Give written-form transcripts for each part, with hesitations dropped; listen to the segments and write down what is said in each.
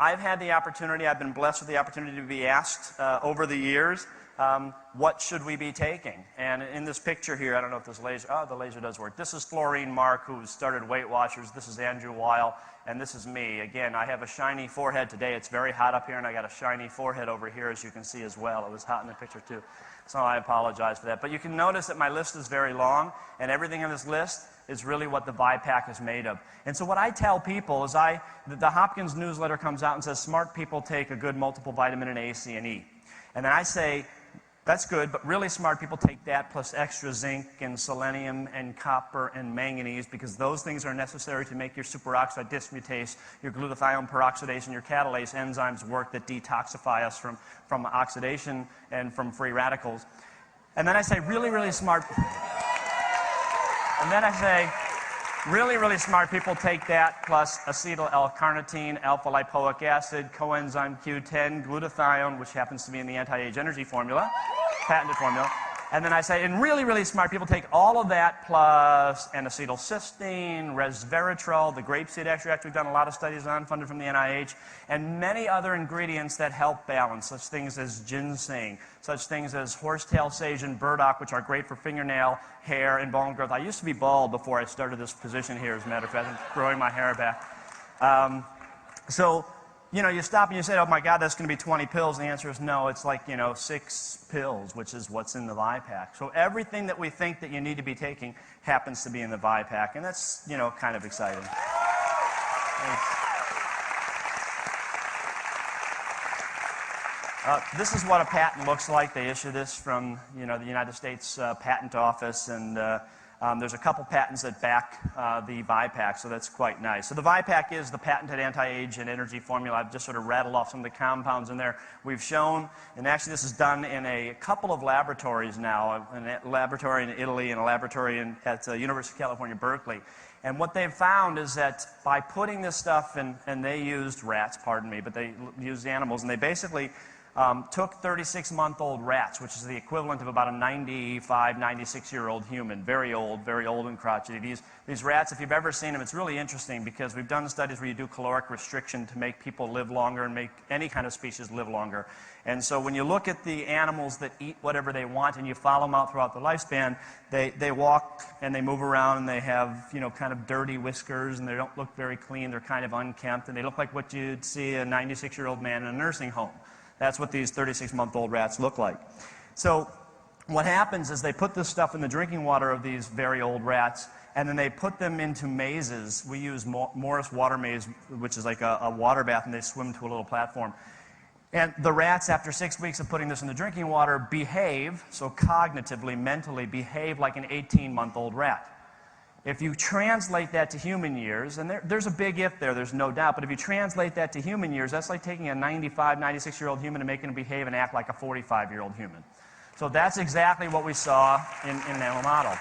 I've had the opportunity, I've been blessed with the opportunity to be asked over the years, what should we be taking? And in this picture here, I don't know if this laser, the laser does work. This is Florine Mark, who started Weight Watchers. This is Andrew Weil, and this is me. Again, I have a shiny forehead today. It's very hot up here, and I got a shiny forehead over here, as you can see as well. It was hot in the picture, too. So I apologize for that. But you can notice that my list is very long, and everything on this list is really what the ViPak is made of. And so what I tell people is the Hopkins newsletter comes out and says smart people take a good multiple vitamin in A, C, and E. And then I say, that's good, but really smart people take that plus extra zinc and selenium and copper and manganese, because those things are necessary to make your superoxide dismutase, your glutathione peroxidase, and your catalase enzymes work that detoxify us from oxidation and from free radicals. And then I say really smart... And then I say, really smart people take that plus acetyl L-carnitine, alpha-lipoic acid, coenzyme Q10, glutathione, which happens to be in the anti-age energy formula, patented formula. And then I say, and really smart people take all of that plus N-acetylcysteine, resveratrol, the grapeseed extract we've done a lot of studies on, funded from the NIH, and many other ingredients that help balance, such things as ginseng, such things as horsetail sage and burdock, which are great for fingernail, hair, and bone growth. I used to be bald before I started this position here, as a matter of fact. I'm growing my hair back. So, you know, you stop and you say, oh my God, that's going to be 20 pills. And the answer is no, it's like, 6 pills, which is what's in the ViPak. So everything that we think that you need to be taking happens to be in the ViPak. And that's, kind of exciting. This is what a patent looks like. They issue this from, the United States Patent Office, and there's a couple patents that back the ViPak, so that's quite nice. So the ViPak is the patented anti-age and energy formula. I've just sort of rattled off some of the compounds in there. We've shown, and actually this is done in a couple of laboratories now, a laboratory in Italy and a laboratory at the University of California, Berkeley. And what they've found is that by putting this stuff in, and they used rats, pardon me, but they used animals, and they basically took 36-month-old rats, which is the equivalent of about a 95, 96-year-old human, very old and crotchety. These rats, if you've ever seen them, it's really interesting because we've done studies where you do caloric restriction to make people live longer and make any kind of species live longer. And so when you look at the animals that eat whatever they want and you follow them out throughout the lifespan, they walk and they move around and they have, kind of dirty whiskers and they don't look very clean. They're kind of unkempt and they look like what you'd see a 96-year-old man in a nursing home. That's what these 36-month-old rats look like. So what happens is they put this stuff in the drinking water of these very old rats, and then they put them into mazes. We use Morris water maze, which is like a water bath, and they swim to a little platform. And the rats, after 6 weeks of putting this in the drinking water, behave, so cognitively, mentally, behave like an 18-month-old rat. If you translate that to human years, and there's a big if there's no doubt, but if you translate that to human years, that's like taking a 95, 96-year-old human and making him behave and act like a 45-year-old human. So that's exactly what we saw in an animal model.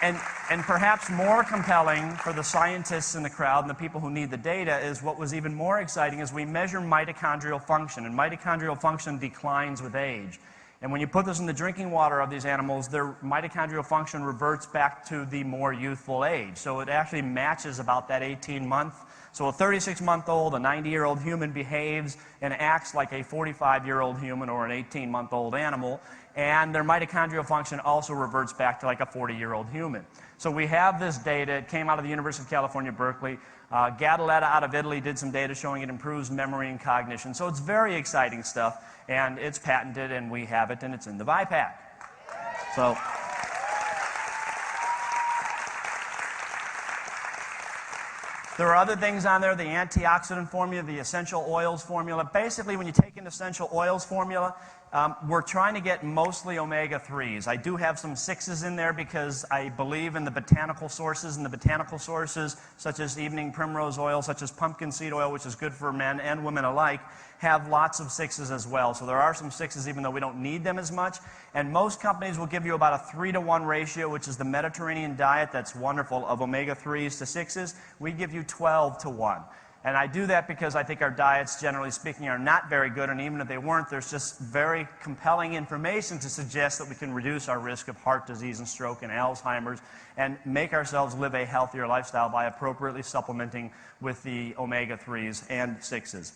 And perhaps more compelling for the scientists in the crowd and the people who need the data is what was even more exciting is we measure mitochondrial function, and mitochondrial function declines with age. And when you put this in the drinking water of these animals, their mitochondrial function reverts back to the more youthful age. So it actually matches about that 18-month. So a 36-month-old, a 90-year-old human behaves and acts like a 45-year-old human or an 18-month-old animal. And their mitochondrial function also reverts back to like a 40-year-old human. So we have this data. It came out of the University of California, Berkeley. Gadaletta out of Italy did some data showing it improves memory and cognition. So it's very exciting stuff. And it's patented, and we have it, and it's in the ViPak. So, there are other things on there, the antioxidant formula, the essential oils formula. Basically, when you take an essential oils formula, we're trying to get mostly omega-3s. I do have some 6s in there because I believe in the botanical sources, and the botanical sources, such as evening primrose oil, such as pumpkin seed oil, which is good for men and women alike, have lots of 6s as well. So there are some 6s even though we don't need them as much. And most companies will give you about a 3-to-1 ratio, which is the Mediterranean diet that's wonderful, of omega-3s to 6s. We give you 12-to-1. And I do that because I think our diets, generally speaking, are not very good, and even if they weren't, there's just very compelling information to suggest that we can reduce our risk of heart disease and stroke and Alzheimer's and make ourselves live a healthier lifestyle by appropriately supplementing with the omega-3s and 6s.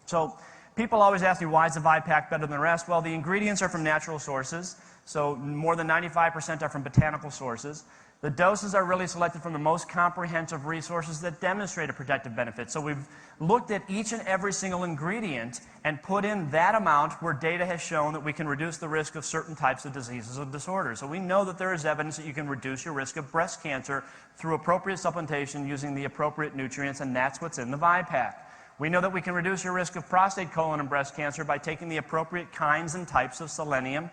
So people always ask me, why is the ViPak better than the rest? Well, the ingredients are from natural sources, so more than 95% are from botanical sources. The doses are really selected from the most comprehensive resources that demonstrate a protective benefit. So we've looked at each and every single ingredient and put in that amount where data has shown that we can reduce the risk of certain types of diseases or disorders. So we know that there is evidence that you can reduce your risk of breast cancer through appropriate supplementation using the appropriate nutrients, and that's what's in the ViPak. We know that we can reduce your risk of prostate, colon, and breast cancer by taking the appropriate kinds and types of selenium.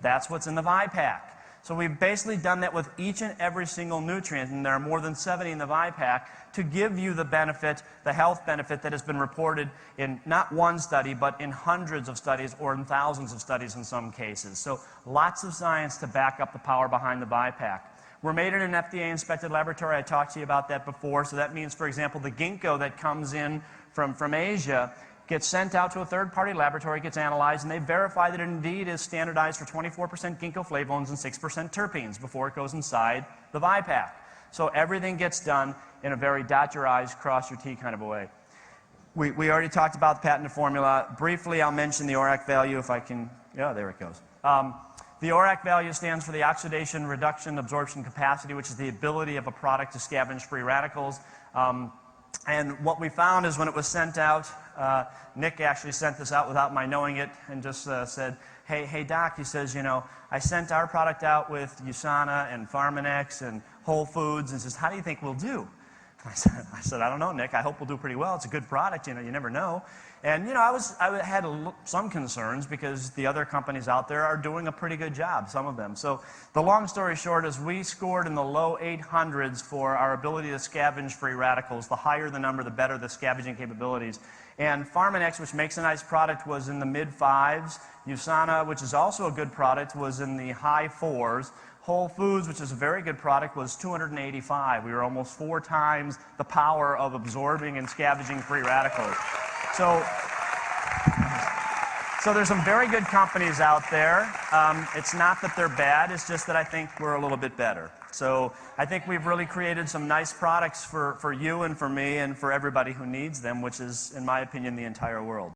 That's what's in the ViPak. So we've basically done that with each and every single nutrient, and there are more than 70 in the ViPak, to give you the benefit, the health benefit that has been reported in not one study, but in hundreds of studies or in thousands of studies in some cases. So lots of science to back up the power behind the ViPak. We're made in an FDA-inspected laboratory. I talked to you about that before. So that means, for example, the ginkgo that comes in from Asia gets sent out to a third-party laboratory, gets analyzed, and they verify that it indeed is standardized for 24% ginkgo flavonoids and 6% terpenes before it goes inside the ViPak. So everything gets done in a very dot your I's, cross your T kind of a way. We already talked about the patented formula. Briefly, I'll mention the ORAC value if I can. Yeah, there it goes. The ORAC value stands for the oxidation reduction absorption capacity, which is the ability of a product to scavenge free radicals. And what we found is when it was sent out, Nick actually sent this out without my knowing it and just said, hey, Doc, he says, you know, I sent our product out with USANA and Pharmanex and Whole Foods, and says, how do you think we'll do? I said, I don't know, Nick. I hope we'll do pretty well. It's a good product, you know, you never know. And, you know, I had some concerns because the other companies out there are doing a pretty good job, some of them. So the long story short is we scored in the low 800s for our ability to scavenge free radicals. The higher the number, the better the scavenging capabilities. And Pharmanex, which makes a nice product, was in the mid-5s. USANA, which is also a good product, was in the high 4s. Whole Foods, which is a very good product, was 285. We were almost 4 times the power of absorbing and scavenging free radicals. So there's some very good companies out there. It's not that they're bad, it's just that I think we're a little bit better. So I think we've really created some nice products for you and for me and for everybody who needs them, which is, in my opinion, the entire world.